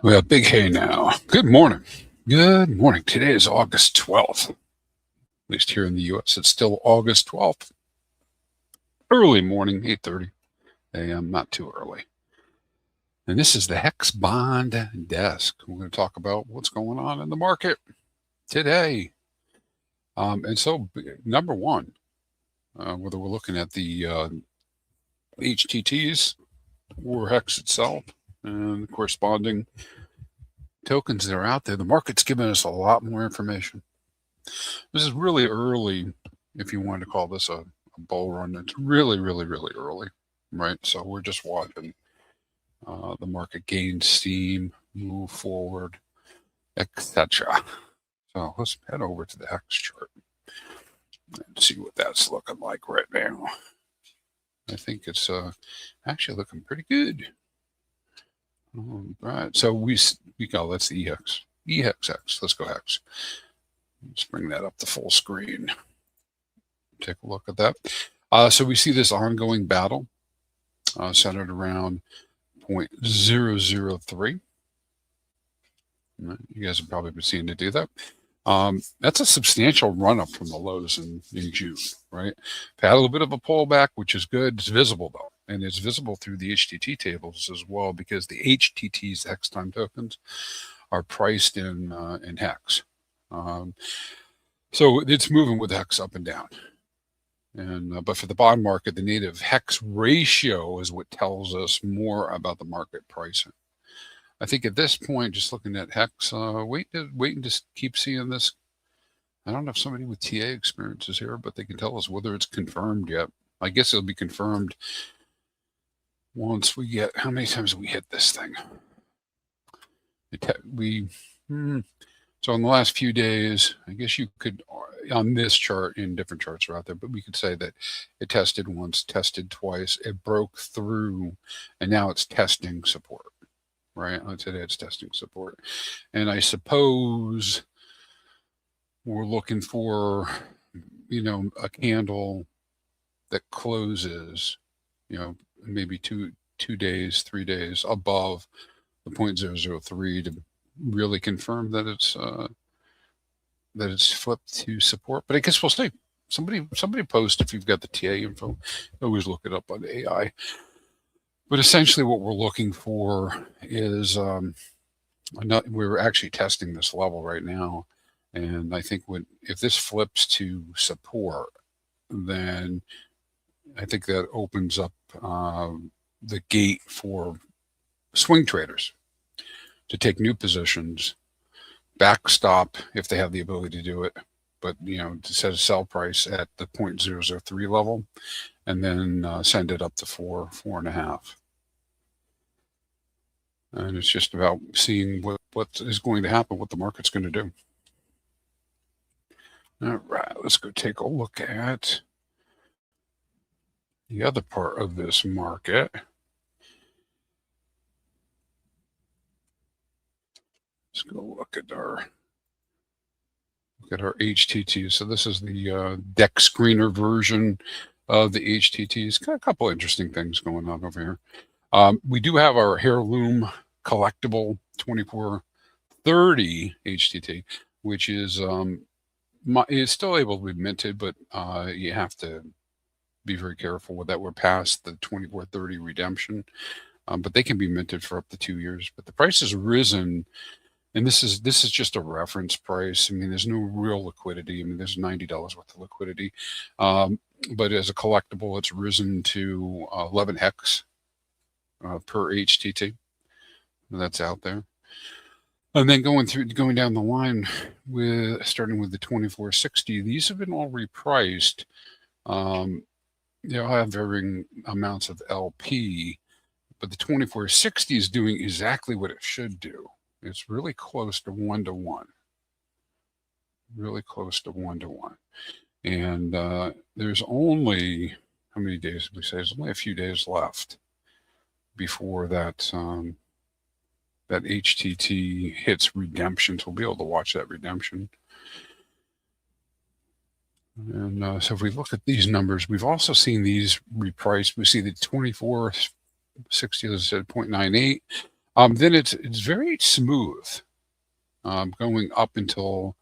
Well, big hey now. Good morning. Good morning. Today is August 12th. At least here in the U.S., it's still August 12th. Early morning, 8:30 a.m., not too early. And this is the HEX Bond Desk. We're going to talk about what's going on in the market today. And so, number one, whether we're looking at the HTTs or HEX itself and the corresponding tokens that are out there, the market's giving us a lot more information. This is really early, if you want to call this a bull run. It's really, really, really early, right? So we're just watching the market gain steam, move forward, etc. So let's head over to the HEX chart and see what that's looking like right now. I think it's actually looking pretty good. All right, so we go. That's the EHEX. EHEX. Let's go HEX. Let's bring that up to full screen. Take a look at that. So we see this ongoing battle centered around 0.003. You guys have probably been seeing it do that. That's a substantial run up from the lows in June, right? Had a little bit of a pullback, which is good. It's visible though, and it's visible through the HTT tables as well, because the HTTs, HEX Time Tokens, are priced in HEX. So it's moving with HEX up and down. And but for the bond market, the native HEX ratio is what tells us more about the market pricing. I think at this point, just looking at HEX, wait and just keep seeing this. I don't know if somebody with TA experience is here, but they can tell us whether it's confirmed yet. I guess it'll be confirmed once we get, how many times we hit this thing. So in the last few days, I guess you could, on this chart, in different charts are out there, but we could say that it tested once, tested twice, it broke through, and now it's testing support, right? Today it's testing support. And I suppose we're looking for, a candle that closes, maybe two days, 3 days above the 0.003 to really confirm that it's flipped to support. But I guess we'll see. Somebody post if you've got the TA info. Always look it up on AI. But essentially what we're looking for is we're actually testing this level right now. And I think if this flips to support, then I think that opens up the gate for swing traders to take new positions, backstop if they have the ability to do it, but to set a sell price at the 0.003 level, and then send it up to 4.5. And it's just about seeing what is going to happen, what the market's going to do. All right, let's go take a look at the other part of this market. Let's go look at our HTTs. So this is the deck screener version of the HTTs. Got a couple interesting things going on over here. We do have our heirloom collectible 2430 HTT, which is still able to be minted, but you have to be very careful with that. We're past the 2430 redemption, but they can be minted for up to 2 years. But the price has risen. And this is just a reference price. I mean, there's no real liquidity. I mean, there's $90 worth of liquidity. But as a collectible, it's risen to 11 HEX per HTT. That's out there. And then going down the line, starting with the 2460, these have been all repriced. They'll have varying amounts of LP, but the 2460 is doing exactly what it should do. It's really close to 1-to-1. Really close to 1-to-1. And there's only, how many days did we say? There's only a few days left before that that HTT hits redemption. So we'll be able to watch that redemption. And so if we look at these numbers, we've also seen these repriced. We see the 2460, as I said, 0.98. Then it's very smooth, going up until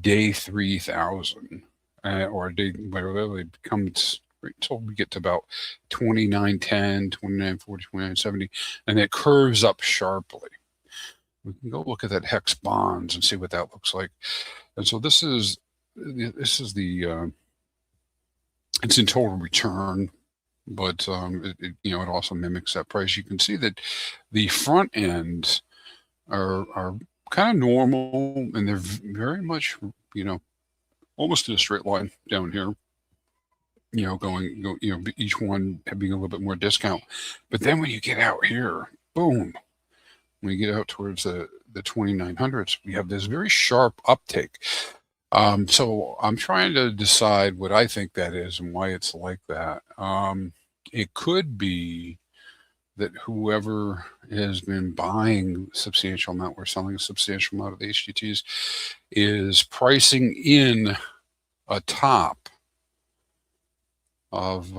day 3,000, or day whatever it becomes, right until we get to about 2910, 2940, 2970, and it curves up sharply. We can go look at that hex bonds and see what that looks like. And so this is the it's in total return, but it also mimics that price. You can see that the front ends are kind of normal, and they're very much almost in a straight line down here. Each one having a little bit more discount. But then when you get out here, boom, when you get out towards the 2900s, we have this very sharp uptake. So I'm trying to decide what I think that is and why it's like that. It could be that whoever has been buying a substantial amount or selling a substantial amount of the HTTs is pricing in a top of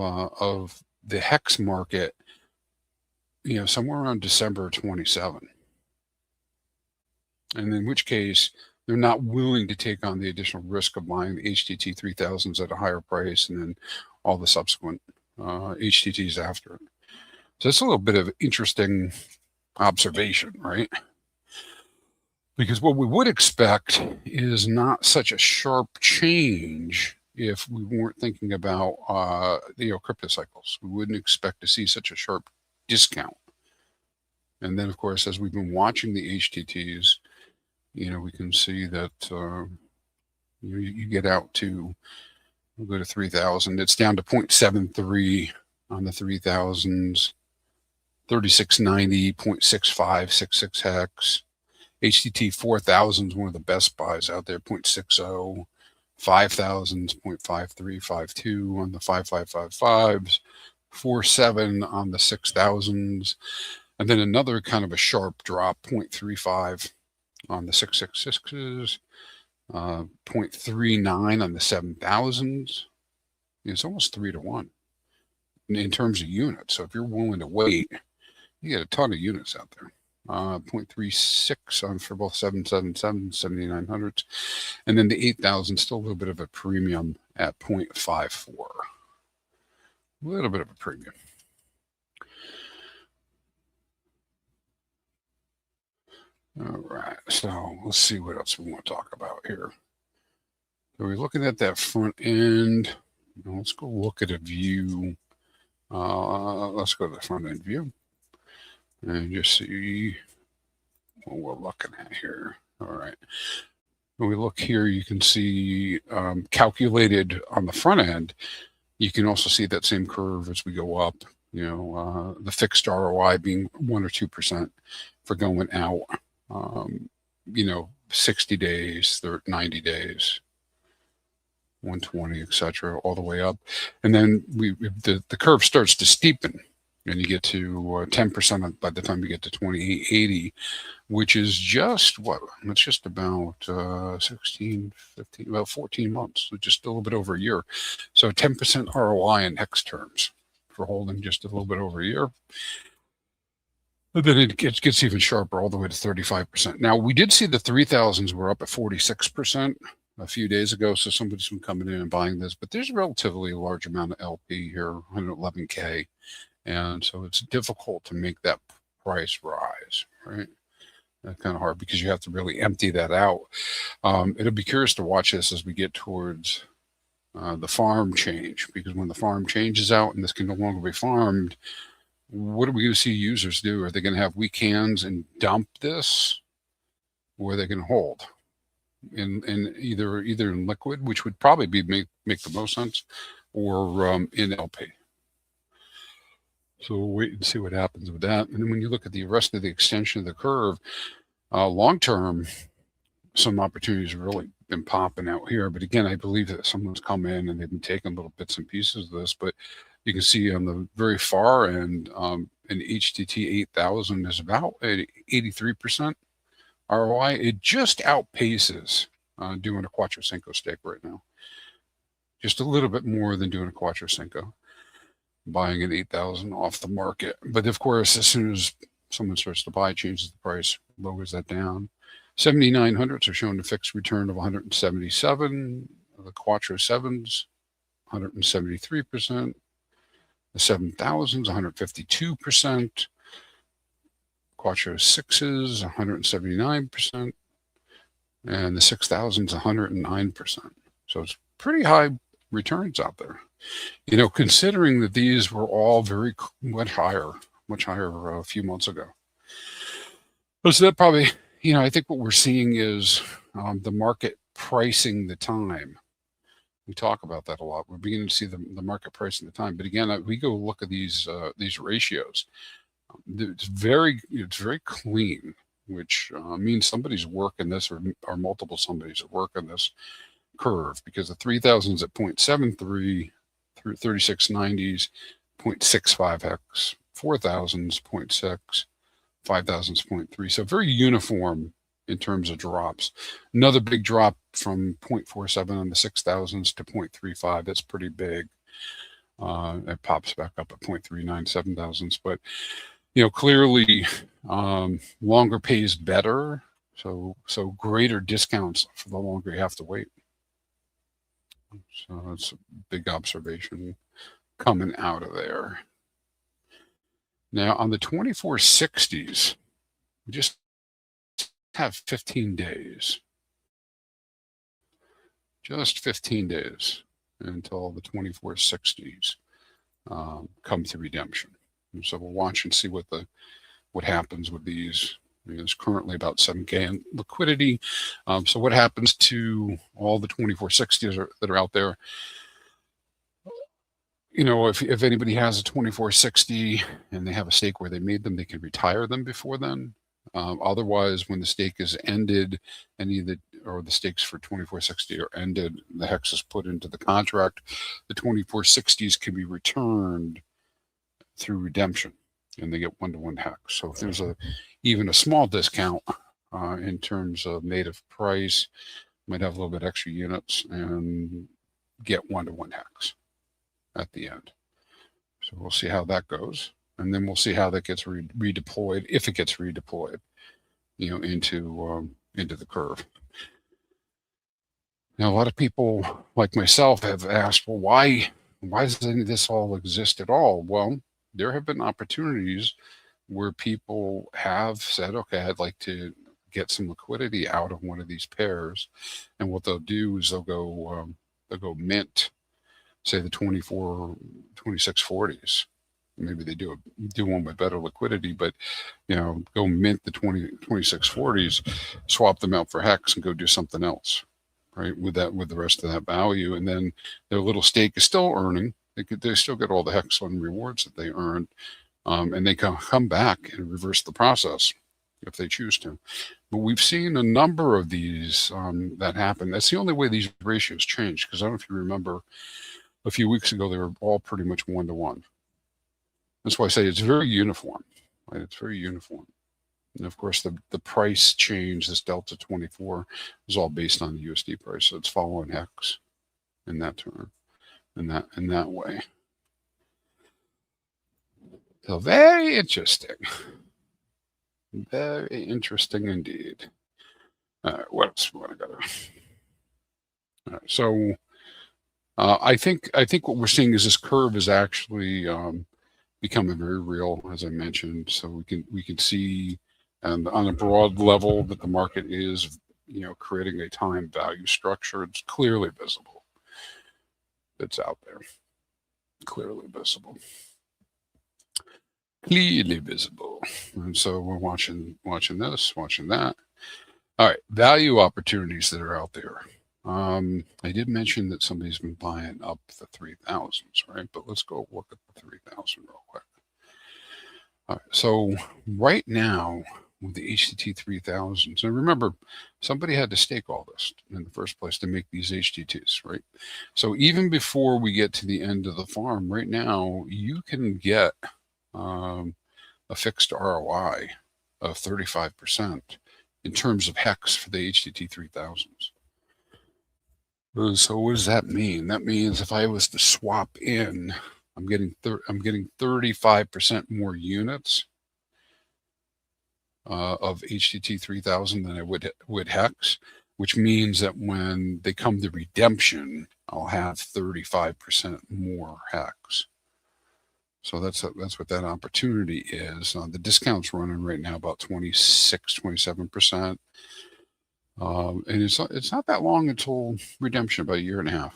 the HEX market, somewhere around December 27. And in which case, they're not willing to take on the additional risk of buying the HTT 3000s at a higher price and then all the subsequent HTTs after it. So it's a little bit of interesting observation, right? Because what we would expect is not such a sharp change if we weren't thinking about crypto cycles. We wouldn't expect to see such a sharp discount. And then, of course, as we've been watching the HTTs, we can see that you get out to, we'll go to 3,000. It's down to 0.73 on the 3,000s, 3690, 0.6566 hex. HTT 4000 is one of the best buys out there, 0.60. 5,000s, 0.5352 on the 5555s, 47 on the 6,000s, and then another kind of a sharp drop, 0.35 on the 666s, 0.39 on the 7,000s. It's almost 3 to 1 in terms of units. So if you're willing to wait, you get a ton of units out there. 0.36 on for both 777, 7900s, and then the 8,000 still a little bit of a premium at 0.54. A little bit of a premium. All right, so let's see what else we want to talk about here. So we're looking at that front end. Let's go look at a view. Let's go to the front end view and just see what we're looking at here. All right. When we look here, you can see calculated on the front end. You can also see that same curve as we go up. The fixed ROI being 1 or 2% for going out. 60 days, 90 days, 120, etc., all the way up, and then the curve starts to steepen, and you get to 10% by the time you get to 2880, which is just what? It's just about 16, 15, about 14 months, so just a little bit over a year. So 10% ROI in HEX terms for holding just a little bit over a year. But then it gets even sharper all the way to 35%. Now, we did see the 3000s were up at 46% a few days ago, so somebody's been coming in and buying this, but there's a relatively large amount of LP here, 111K, and so it's difficult to make that price rise, right? That's kind of hard because you have to really empty that out. It'll be curious to watch this as we get towards the farm change, because when the farm changes out and this can no longer be farmed, what are we going to see users do? Are they going to have weak hands and dump this, or are they going to hold in either in liquid, which would probably make the most sense, or in LP? So we'll wait and see what happens with that. And then when you look at the rest of the extension of the curve, long term, some opportunities have really been popping out here. But again, I believe that someone's come in and they've been taking little bits and pieces of this. But you can see on the very far end, an HTT 8000 is about 83% ROI. It just outpaces doing a Quattro Cinco stake right now. Just a little bit more than doing a Quattro Cinco, buying an 8000 off the market. But of course, as soon as someone starts to buy, changes the price, lowers that down. 7900s are showing a fixed return of 177. The Quattro 7s, 173%. The 7000s, 152%. Quattro 6s, 179%. And the 6000s, 109%. So it's pretty high returns out there. Considering that these were all much higher a few months ago. So that probably, I think what we're seeing is the market pricing the time. We talk about that a lot. We're beginning to see the market pricing the time. But again, we go look at these ratios. It's very clean, which means somebody's working this, or multiple somebody's are working this curve, because the 3000s at 0.73, through 3690s 0.65 hex, 4000s 0.6, 5000s 0.3. So very uniform in terms of drops. Another big drop from 0.47 on the 6000s to 0.35. That's pretty big. It pops back up at 0.39 7000s. But clearly longer pays better. So greater discounts for the longer you have to wait. So that's a big observation coming out of there. Now on the 2460s, we just have 15 days. Just 15 days until the 2460s come to redemption. And so we'll watch and see what happens with these. There's currently about 7K in liquidity. So what happens to all the 2460s that are out there? If anybody has a 2460 and they have a stake where they made them, they can retire them before then. Otherwise, when the stake is ended, the stakes for 2460 are ended, the HEX is put into the contract, the 2460s can be returned through redemption, and they get 1-to-1 HEX. So if there's even a small discount in terms of native price, might have a little bit extra units and get 1-to-1 HEX at the end. So we'll see how that goes. And then we'll see how that gets redeployed, if it gets redeployed, into the curve. Now, a lot of people like myself have asked, well, why does any of this all exist at all? Well, there have been opportunities where people have said, okay, I'd like to get some liquidity out of one of these pairs. And what they'll do is they'll go mint, say the 2640s. Maybe they do one with better liquidity, but go mint the 2640s, swap them out for HEX, and go do something else, right? With the rest of that value, and then their little stake is still earning. They still get all the HEX on rewards that they earned, and they can come back and reverse the process if they choose to. But we've seen a number of these that happen. That's the only way these ratios change, because I don't know if you remember, a few weeks ago they were all pretty much 1-to-1. That's why I say it's very uniform, right? It's very uniform. And of course, the price change, this Delta 24, is all based on the USD price. So it's following HEX in that term, in that way. So very interesting. Very interesting indeed. All right, what else? What I got? All right, so I think what we're seeing is this curve is actually becoming very real, as I mentioned. So we can see, and on a broad level, that the market is creating a time value structure. It's clearly visible. It's out there, clearly visible. Clearly visible. And so we're watching this, watching that. All right, value opportunities that are out there. I did mention that somebody's been buying up the 3000s, right? But let's go look at the 3000 real quick. All right, so right now with the HTT 3000s, and remember, somebody had to stake all this in the first place to make these HTTs, right? So even before we get to the end of the farm, right now you can get a fixed ROI of 35% in terms of HEX for the HTT 3000s. So what does that mean? That means if I was to swap in, I'm getting 35% more units of HTT 3000 than I would HEX, which means that when they come to redemption, I'll have 35% more HEX. So that's what that opportunity is. The discount's running right now about 26, 27%. And it's not that long until redemption, about a year and a half.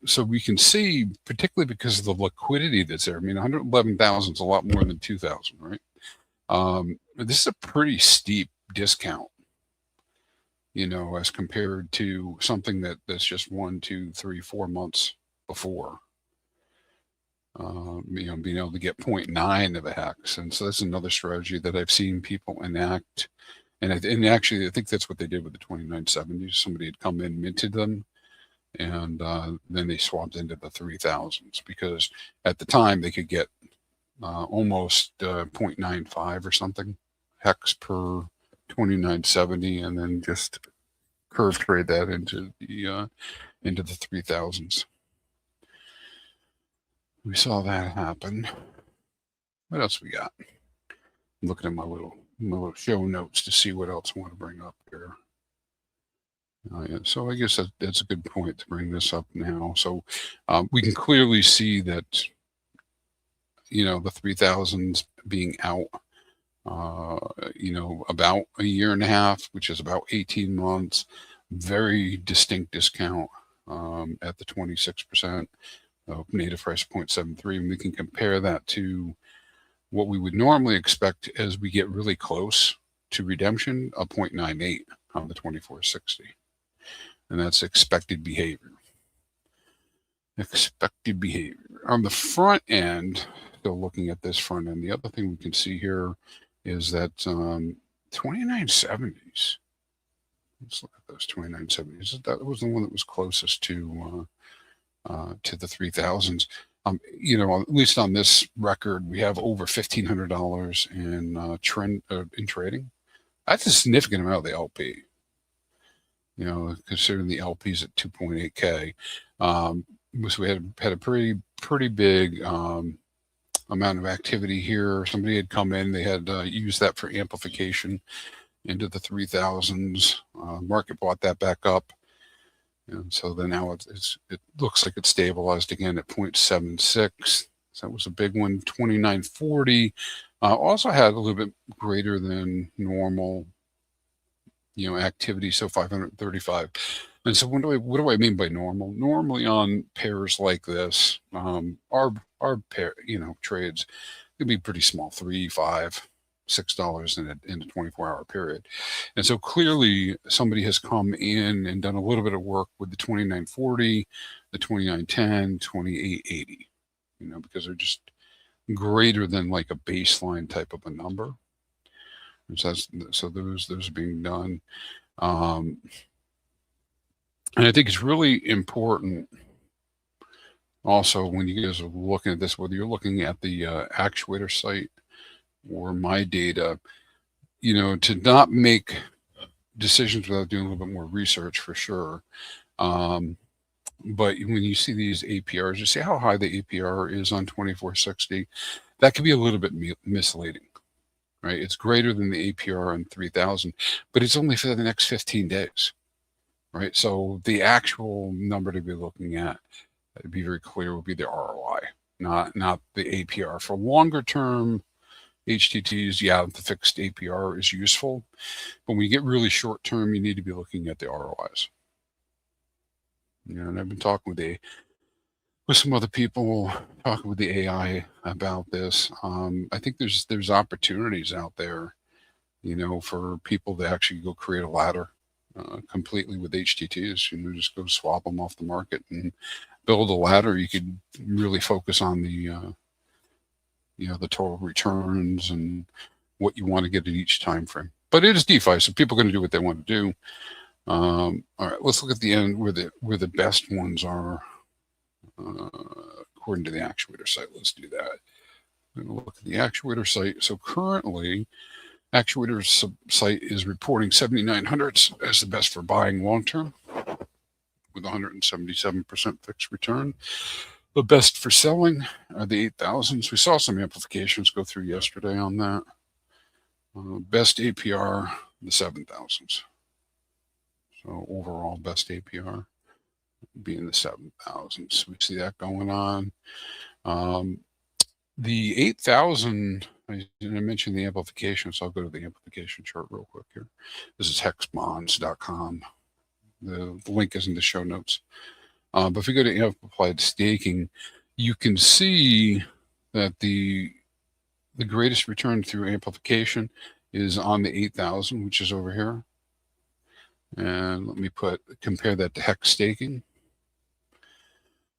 So we can see, particularly because of the liquidity that's there. I mean, 111,000 is a lot more than 2,000, right? This is a pretty steep discount, as compared to something that's just 1, 2, 3, 4 months before. Being able to get 0.9 of a hex, and so that's another strategy that I've seen people enact. And actually, I think that's what they did with the 2970s. Somebody had come in, minted them, and then they swapped into the 3000s because at the time they could get almost 0.95 or something hex per 2970, and then just curve trade that into the 3000s. We saw that happen. What else we got? I'm looking at my little show notes to see what else I want to bring up here. Yeah, so I guess that's a good point to bring this up now. So we can clearly see that, the 3000s being out, about a year and a half, which is about 18 months, very distinct discount at the 26% of native price 0.73. And we can compare that to what we would normally expect as we get really close to redemption, a 0.98 on the 2460. And that's expected behavior. Expected behavior. On the front end, still looking at this front end, the other thing we can see here is that 2970s. Let's look at those 2970s. That was the one that was closest to the 3000s. At least on this record, we have over $1,500 in trading. That's a significant amount of the LP. Considering the LP's at 2.8K, so we had a pretty big amount of activity here. Somebody had come in, they had used that for amplification into the 3000s. Market bought that back up. And so then now it looks like it's stabilized again at 0.76. So that was a big one. 2940 also had a little bit greater than normal, activity. So 535. And so what do I mean by normal? Normally on pairs like this, our pair, trades could be pretty small, $3, $5, $6 in a 24-hour period. And so clearly somebody has come in and done a little bit of work with the 2940, the 2910, 2880, because they're just greater than like a baseline type of a number. And so those are being done. And I think it's really important also when you guys are looking at this, whether you're looking at the Actuator site or my data, to not make decisions without doing a little bit more research for sure. But when you see these APRs, you see how high the APR is on 2460. That can be a little bit misleading, right? It's greater than the APR on 3000, but it's only for the next 15 days, right? So the actual number to be looking at, to be very clear, would be the ROI, not the APR. For longer term HTTs, yeah, the fixed APR is useful, but when you get really short term, you need to be looking at the ROIs. And I've been talking with some other people, talking with the AI about this. I think there's opportunities out there, for people to actually go create a ladder completely with HTTs. Just go swap them off the market and build a ladder. You could really focus on the the total returns and what you want to get at each time frame. But it is DeFi, so people are going to do what they want to do. All right, let's look at the end where the best ones are according to the Actuator site. Let's do that. I'm going to look at the Actuator site. So currently, Actuator's site is reporting 7900s as the best for buying long term, with 177% fixed return. The best for selling are the 8000s. We saw some amplifications go through yesterday on that. Best APR, the 7,000s. So overall best APR being the 7,000s. We see that going on. The 8,000, I mentioned the amplification, so I'll go to the amplification chart real quick here. This is hexbonds.com. The link is in the show notes. But if we go to amplified staking, you can see that the greatest return through amplification is on the 8,000, which is over here. And let me compare that to HEX staking.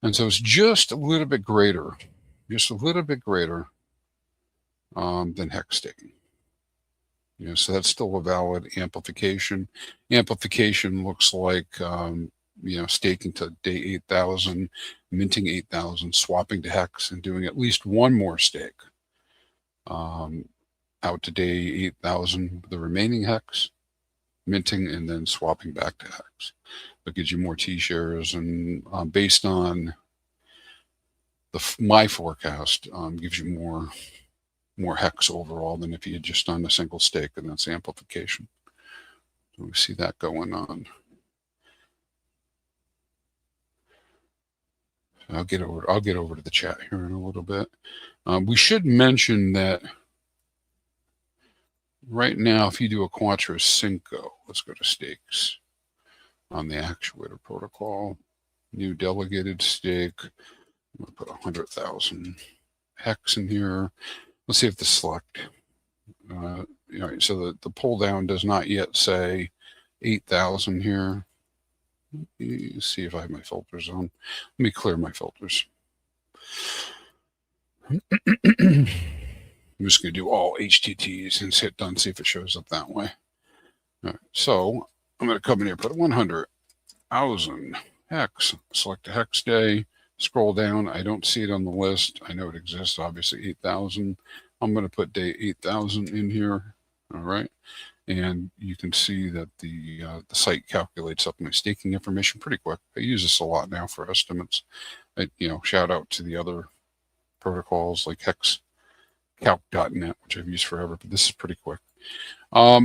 And so it's just a little bit greater, than HEX staking. So that's still a valid amplification. Amplification looks like, staking to day 8,000, minting 8,000, swapping to HEX, and doing at least one more stake out to day 8,000, the remaining HEX, minting, and then swapping back to HEX. That gives you more T-shares, and based on my forecast, gives you more HEX overall than if you had just done a single stake, and that's amplification. So we see that going on. I'll get over to the chat here in a little bit. We should mention that right now, if you do a Quattro Cinco, let's go to stakes on the Actuator protocol, new delegated stake. I'm going to put 100,000 HEX in here. Let's see if the select, so the pull down does not yet say 8,000 here. Let me see if I have my filters on. Let me clear my filters. I'm just going to do all HTTs and hit done, see if it shows up that way. All right, so I'm going to come in here, put 100,000 HEX, select a HEX day, scroll down. I don't see it on the list. I know it exists, obviously 8,000. I'm going to put day 8,000 in here. All right. And you can see that the site calculates up my staking information pretty quick. I use this a lot now for estimates. Shout out to the other protocols like hexcalc.net, which I've used forever, but this is pretty quick. All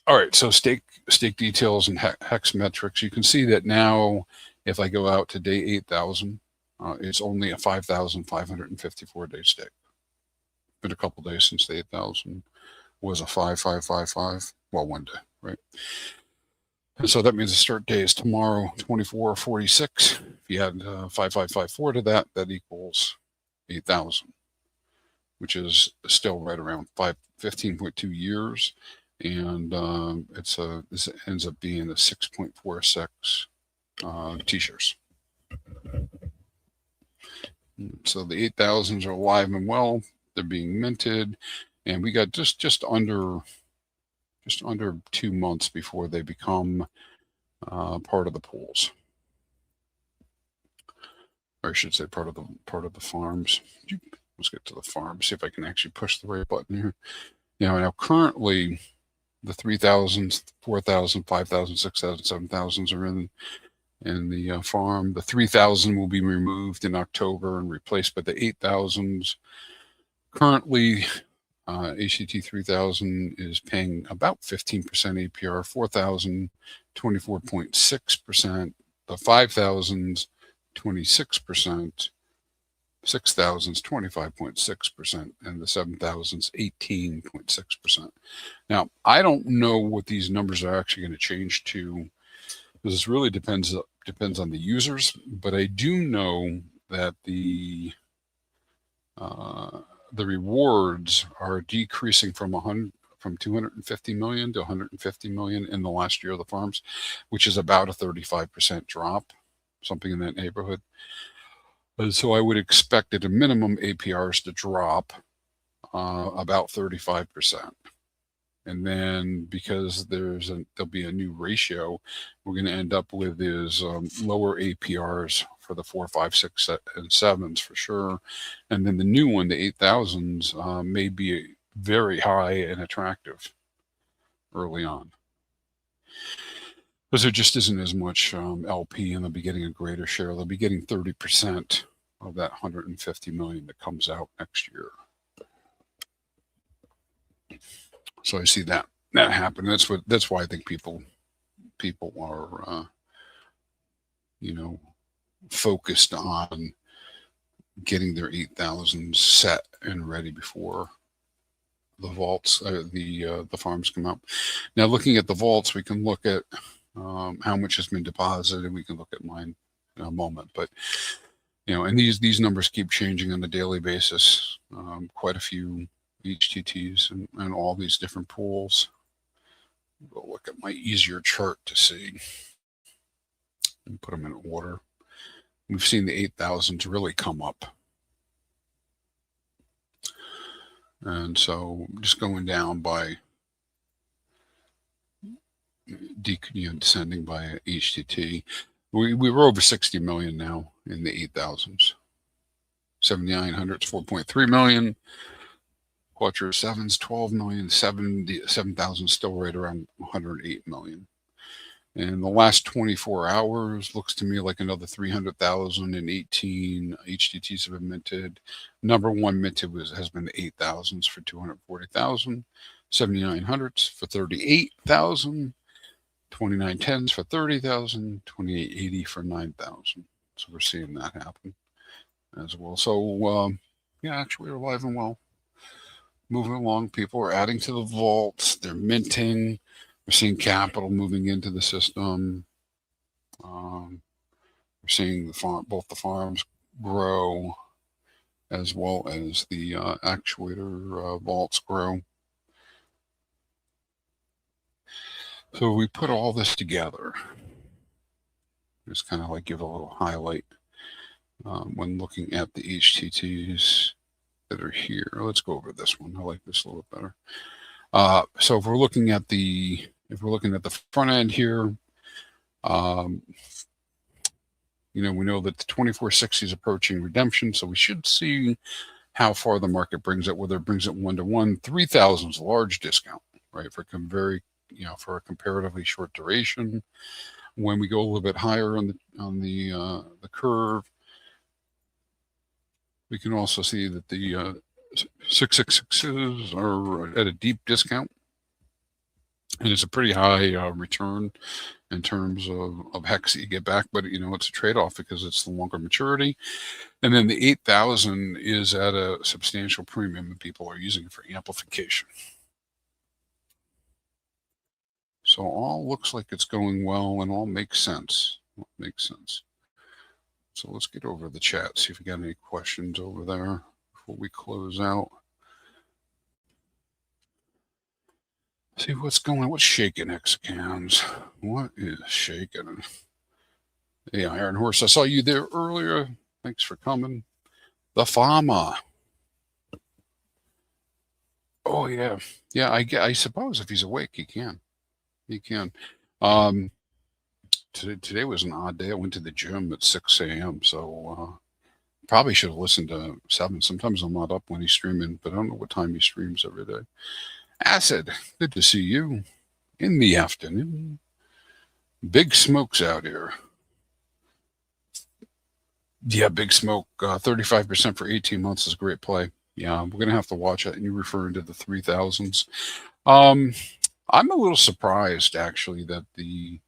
right, so stake details and HEX metrics. You can see that now, if I go out to day 8,000, it's only a 5,554 day stake. Been a couple days since the 8,000 was a 5,555. Well, one day, right? And so that means the start day is tomorrow, 24:46. If you add 5,554 to that, that equals 8,000, which is still right around 15.2 years. And this ends up being a 6.46 T-shares. So the 8,000s are alive and well. They're being minted, and we got just under 2 months before they become part of the pools, or I should say part of the farms. Let's get to the farm. See if I can actually push the right button here. Now currently the 3,000s, 4,000, 5,000, 6,000, 7,000s are in the farm. The 3,000 will be removed in October and replaced by the 8,000s. Currently, HTT 3,000 is paying about 15% APR, 4,000, 24.6%, the 5,000s, 26%, 6,000s, 25.6%, and the 7,000s, 18.6%. Now, I don't know what these numbers are actually going to change to, because this really depends on the users, but I do know that the rewards are decreasing from 250 million to 150 million in the last year of the farms, which is about a 35% drop, something in that neighborhood. And so I would expect at a minimum APRs to drop about 35%. And then because there'll be a new ratio, we're going to end up with is lower APRs for the 4, 5, 6, and 7s for sure. And then the new one, the 8,000s, may be very high and attractive early on, because there just isn't as much LP, and they'll be getting a greater share. They'll be getting 30% of that 150 million that comes out next year. So I see that happen. That's why I think people are focused on getting their 8,000 set and ready before the vaults, the farms come up. Now, looking at the vaults, we can look at how much has been deposited. We can look at mine in a moment, but and these numbers keep changing on a daily basis. Quite a few HTTs and all these different pools. We'll look at my easier chart to see and put them in order. We've seen the 8,000s really come up. And so just going down by descending by HTT, we were over 60 million now in the 8,000s. 7,900s, 4.3 million. Quattro 7s, 12 million. 7,000 still right around 108 million. And the last 24 hours looks to me like another 300,018 HTTs have been minted. Number one minted has been the 8,000s for 240,000, 7,900s for 38,000, 2910s for 30,000, 2880 for 9,000. So we're seeing that happen as well. So yeah, actually we're alive and well. Moving along, people are adding to the vaults. They're minting. We're seeing capital moving into the system. We're seeing both the farms grow as well as the actuator vaults grow. So we put all this together. Just kind of like give a little highlight when looking at the HTTs that are here. Let's go over this one. I like this a little better. So if we're looking at the front end here, we know that the 2460 is approaching redemption, so we should see how far the market brings it, whether it brings it 1-to-1. 3,000 is a large discount, right? For a comparatively short duration. When we go a little bit higher on the curve, we can also see that the 666s are at a deep discount, and it's a pretty high return in terms of HEX that you get back, but it's a trade-off because it's the longer maturity. And then the 8,000 is at a substantial premium, and people are using it for amplification. So all looks like it's going well and all makes sense. So let's get over the chat, see if we got any questions over there before we close out. See what's going on. What's shaking, Hexicans? What is shaking? Hey, Iron Horse, I saw you there earlier. Thanks for coming. The farmer. Oh, yeah. Yeah, I suppose if he's awake, he can. Today was an odd day. I went to the gym at 6 a.m., so probably should have listened to 7. Sometimes I'm not up when he's streaming, but I don't know what time he streams every day. Acid, good to see you in the afternoon. Big Smoke's out here. Yeah, Big Smoke, 35% for 18 months is a great play. Yeah, we're going to have to watch it. And you're referring to the 3,000s. I'm a little surprised, actually, that the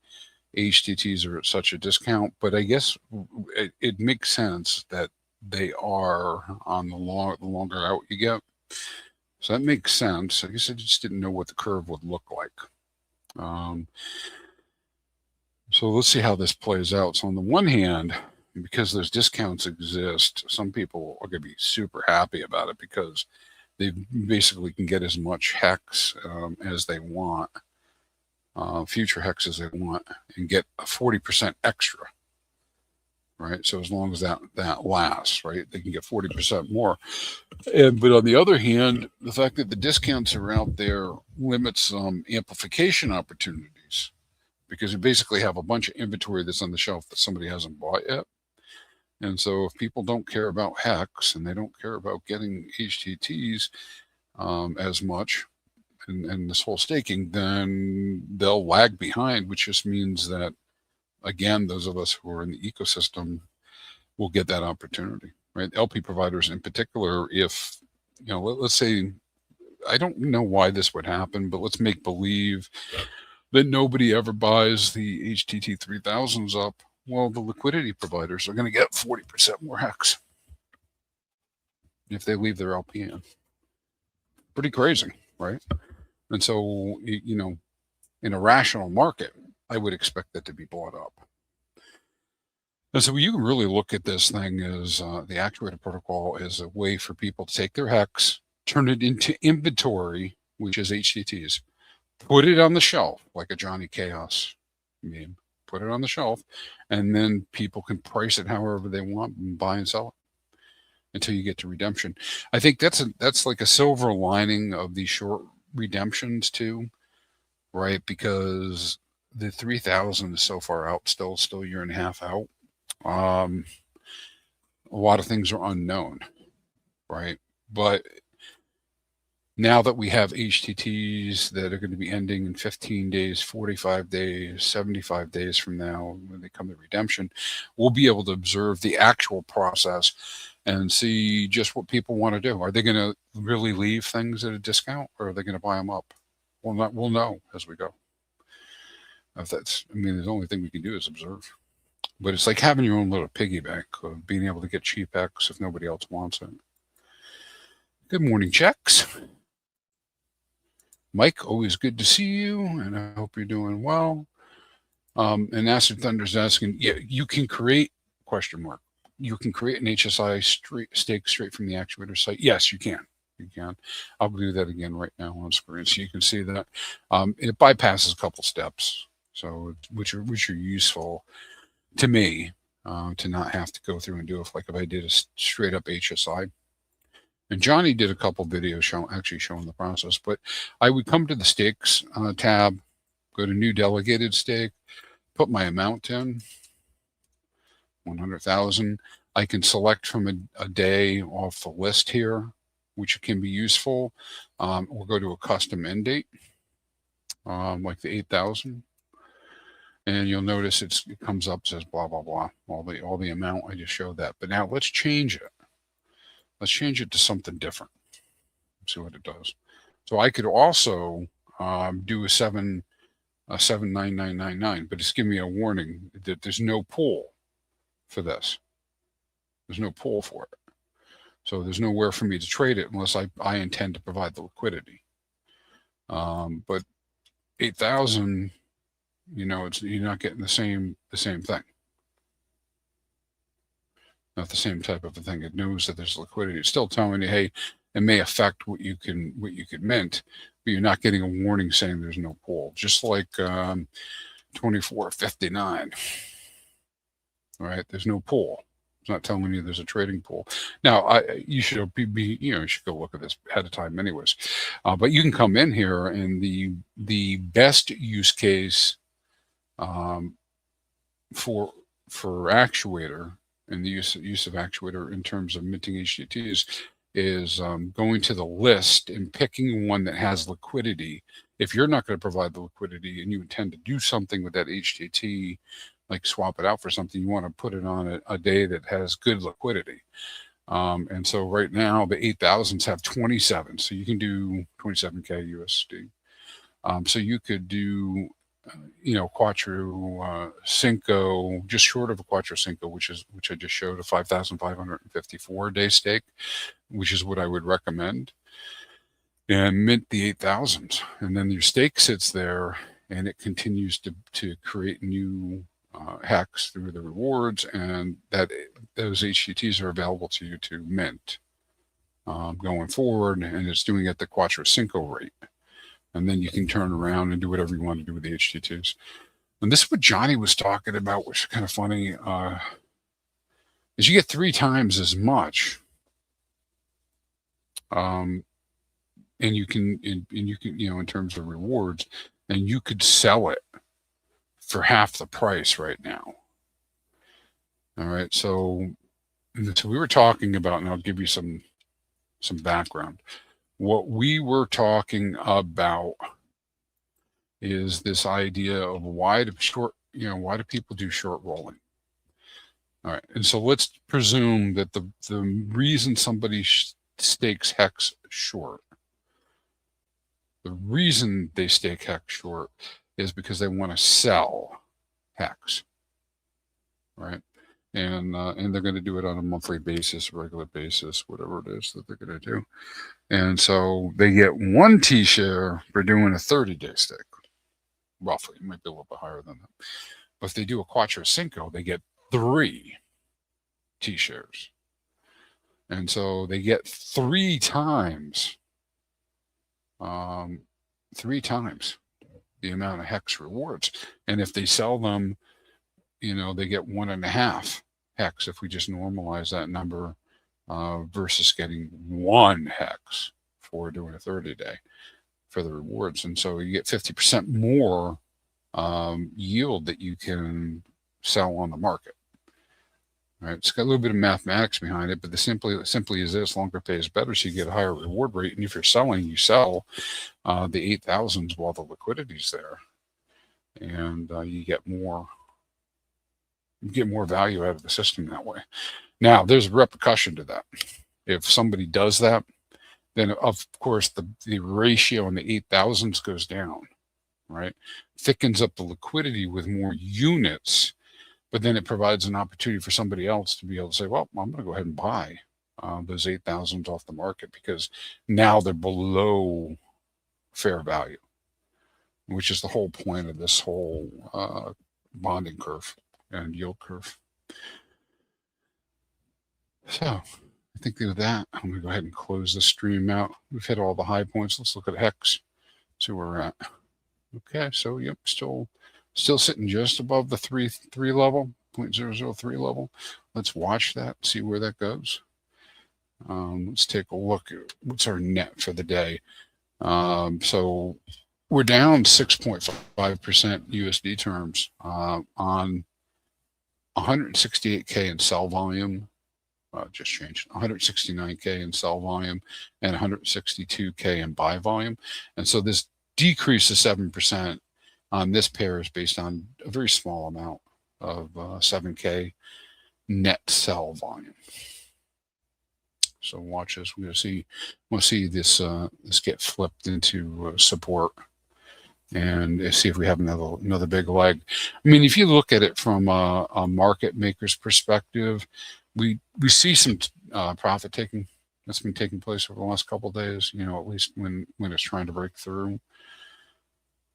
HTTs are at such a discount, but I guess it makes sense that they are on the longer out you get. So that makes sense. I guess I just didn't know what the curve would look like. So let's see how this plays out. So on the one hand, because those discounts exist, some people are going to be super happy about it because they basically can get as much HEX as they want, future HEX as they want, and get a 40% extra. Right, so as long as that lasts, right, they can get 40% more. But on the other hand, the fact that the discounts are out there limits amplification opportunities, because you basically have a bunch of inventory that's on the shelf that somebody hasn't bought yet. And so if people don't care about HEX and they don't care about getting HTTs as much, and this whole staking, then they'll lag behind, which just means that, again, those of us who are in the ecosystem will get that opportunity, right? LP providers in particular, if, let's say I don't know why this would happen, but let's make believe that nobody ever buys the HTT 3000s up. Well, the liquidity providers are going to get 40% more HEX if they leave their LP in. Pretty crazy, right? And so, in a rational market, I would expect that to be bought up. And so you can really look at this thing as the Actuator protocol is a way for people to take their HEX, turn it into inventory, which is HTTs, put it on the shelf like a Johnny Chaos meme, put it on the shelf, and then people can price it however they want and buy and sell it until you get to redemption. I think that's like a silver lining of these short redemptions too, right? Because the 3000 is so far out, still a year and a half out. A lot of things are unknown, right? But now that we have HTTs that are going to be ending in 15 days, 45 days, 75 days from now, when they come to redemption, we'll be able to observe the actual process and see just what people want to do. Are they going to really leave things at a discount, or are they going to buy them up? We'll know as we go. The only thing we can do is observe. But it's like having your own little piggy bank of being able to get cheap X if nobody else wants it. Good morning, checks. Mike, always good to see you, and I hope you're doing well. And Acid Thunder's asking, yeah, you can create, ? You can create an HSI stake straight from the Actuator site. Yes, you can. You can. I'll do that again right now on screen so you can see that. It bypasses a couple steps, so which are useful to me, to not have to go through and do it like if I did a straight up HSI. And Johnny did a couple videos showing the process, but I would come to the stakes tab, go to new delegated stake, put my amount in, 100,000. I can select from a day off the list here, which can be useful, or go to a custom end date, like the 8,000. And you'll notice it comes up, says blah, blah, blah, all the amount. I just showed that. But now let's change it. Let's change it to something different. Let's see what it does. So I could also do a 79999, but it's giving me a warning that there's no pool for this. There's no pool for it. So there's nowhere for me to trade it unless I intend to provide the liquidity. But 8,000, you're not getting the same thing. Not the same type of a thing. It knows that there's liquidity. It's still telling you, hey, it may affect what you could mint, but you're not getting a warning saying there's no pool. Just like 2459. All right, there's no pool. It's not telling you there's a trading pool. Now, you should you should go look at this ahead of time, anyways. But you can come in here, and the best use case for Actuator and the use of Actuator in terms of minting HTTs is going to the list and picking one that has liquidity. If you're not going to provide the liquidity and you intend to do something with that HTT, like swap it out for something, you want to put it on a day that has good liquidity. And so right now the 8,000s have 27, so you can do 27K USD. So you could do Quattro Cinco, just short of a Quattro Cinco, which I just showed, a 5,554 day stake, which is what I would recommend, and mint the 8,000s, and then your stake sits there and it continues to create new HEX through the rewards, and those HTTs are available to you to mint going forward, and it's doing it at the Quattro Cinco rate. And then you can turn around and do whatever you want to do with the HTTs. And this is what Johnny was talking about, which is kind of funny, is you get 3 times as much. And you can, in terms of rewards, and you could sell it for half the price right now. All right. So we were talking about, and I'll give you some background. What we were talking about is this idea of why do people do short rolling? All right, and so let's presume that the reason somebody stakes HEX short The reason they stake HEX short is because they want to sell HEX, right? And they're going to do it on a monthly basis, regular basis, whatever it is that they're going to do. And so they get 1 T share for doing a 30-day stake, roughly. It might be a little bit higher than that. But if they do a Quattro Cinco, they get 3 T shares. And so they get 3 times, 3 times the amount of HEX rewards. And if they sell them, they get 1.5 HEX if we just normalize that number versus getting 1 HEX for doing a 30-day for the rewards. And so you get 50% more yield that you can sell on the market. Right? It's got a little bit of mathematics behind it, but the simply is this: longer pays better, so you get a higher reward rate. And if you're selling, you sell the 8,000s while the liquidity's there, and you get more value out of the system that way. Now, there's a repercussion to that. If somebody does that, then of course the ratio on the 8,000s goes down, right? Thickens up the liquidity with more units, but then it provides an opportunity for somebody else to be able to say, well, I'm going to go ahead and buy those 8,000s off the market because now they're below fair value, which is the whole point of this whole bonding curve and yield curve. So I think with that, I'm going to go ahead and close the stream out. We've hit all the high points. Let's look at HEX, see where we're at. Okay, so yep, still sitting just above the 3 level, 0.003 level. Let's watch that, see where that goes. Let's take a look at what's our net for the day. So we're down 6.5% USD terms on 168K in sell volume. Just changed 169K in sell volume and 162K in buy volume. And so this decrease of 7% on this pair is based on a very small amount of 7K net sell volume. So watch this. We'll see this get flipped into support, and see if we have another big leg. I mean, if you look at it from a market maker's perspective, we see some profit taking that's been taking place over the last couple of days. At least when it's trying to break through.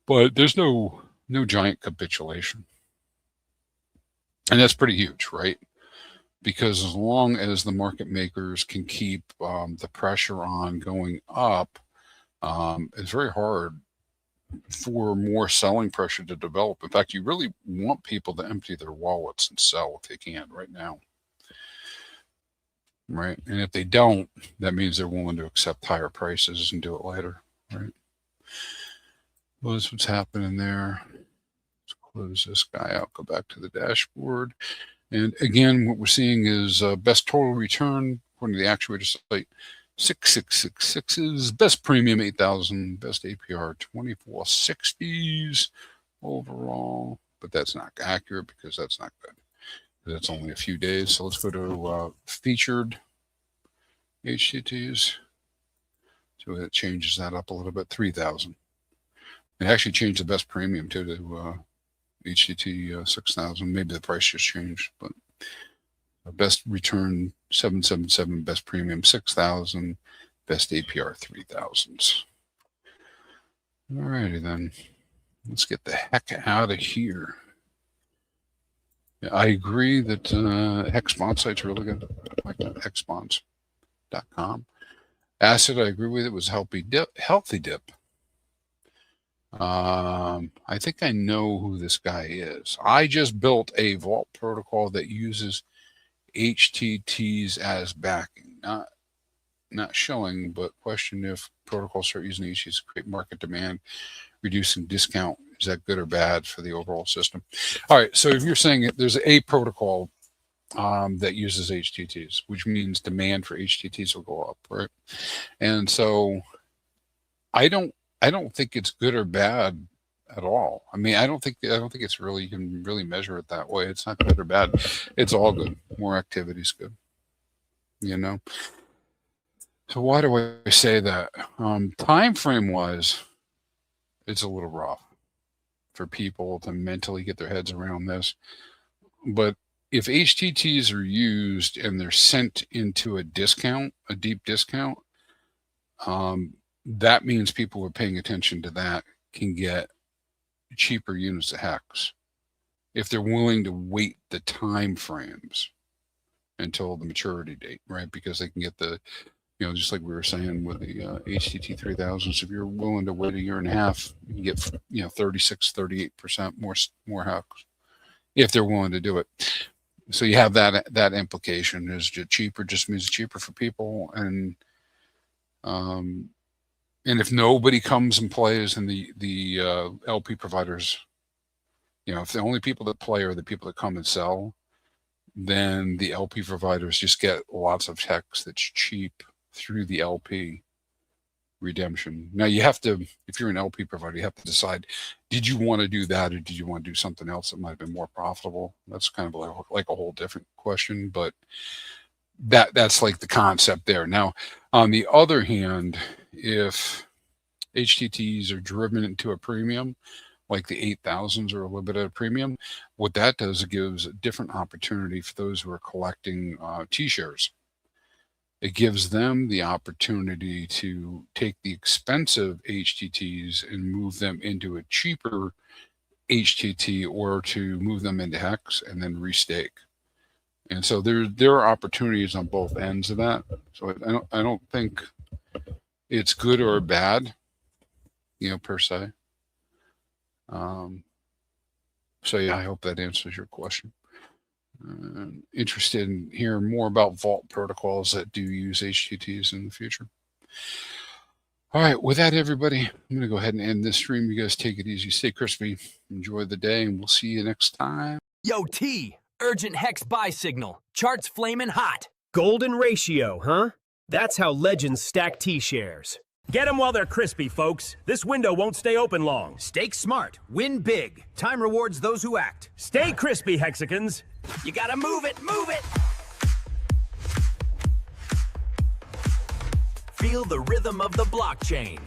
But there's no giant capitulation, and that's pretty huge, right? Because as long as the market makers can keep the pressure on going up, it's very hard for more selling pressure to develop. In fact, you really want people to empty their wallets and sell if they can right now. Right. And if they don't, that means they're willing to accept higher prices and do it later. Right. Well, that's what's happening there. Let's close this guy out, go back to the dashboard. And again, what we're seeing is best total return, according to the Actuator site, 6666s, best premium 8,000, best APR 2460s overall. But that's not accurate because that's not good. That's only a few days. So let's go to featured HTTs. So it changes that up a little bit, 3,000. It actually changed the best premium too to HTT 6,000. Maybe the price just changed, but best return 777, best premium 6,000, best APR 3,000s. All righty then. Let's get the heck out of here. I agree that HEX Bond site's really good. I like that, hexbonds.com. Acid, I agree with it, was healthy dip. I think I know who this guy is. I just built a vault protocol that uses HTTs as backing. Not showing, but question if protocols start using HTTs to create market demand, reducing discount. Is that good or bad for the overall system? All right, so if you're saying there's a protocol that uses HTTs, which means demand for HTTs will go up, right? And so I don't think it's good or bad at all. I mean, I don't think it's really, you can really measure it that way. It's not good or bad. It's all good. More activity is good. So why do I say that? Time frame wise, it's a little rough for people to mentally get their heads around this. But if HTTs are used and they're sent into a discount, a deep discount, that means people who are paying attention to that can get cheaper units of HEX if they're willing to wait the time frames until the maturity date, right? Because they can get the, just like we were saying with the HTT 3000s, if you're willing to wait a year and a half, you get 36, 38% more HEX if they're willing to do it. So you have that implication. Is cheaper just means cheaper for people, and if nobody comes and plays, and the LP providers, if the only people that play are the people that come and sell, then the LP providers just get lots of HEX that's cheap through the LP redemption. Now you have to, if you're an LP provider, you have to decide, did you want to do that, or did you want to do something else that might have been more profitable? That's kind of like a whole different question, but that's like the concept there. Now, on the other hand, if HTTs are driven into a premium, like the 8000s are a little bit at a premium, what that does, it gives a different opportunity for those who are collecting T-shares. It gives them the opportunity to take the expensive HTTs and move them into a cheaper HTT, or to move them into HEX and then restake. And so there are opportunities on both ends of that. So I don't think it's good or bad, per se. So yeah, I hope that answers your question. Interested in hearing more about vault protocols that do use HTTs in the future. All right, with that, everybody, I'm going to go ahead and end this stream. You guys take it easy, stay crispy, enjoy the day, and we'll see you next time. Yo, T, urgent HEX buy signal. Charts flaming hot. Golden ratio, huh? That's how legends stack T-shares. Get them while they're crispy, folks. This window won't stay open long. Stake smart. Win big. Time rewards those who act. Stay crispy, Hexicans. You gotta move it, move it! Feel the rhythm of the blockchain.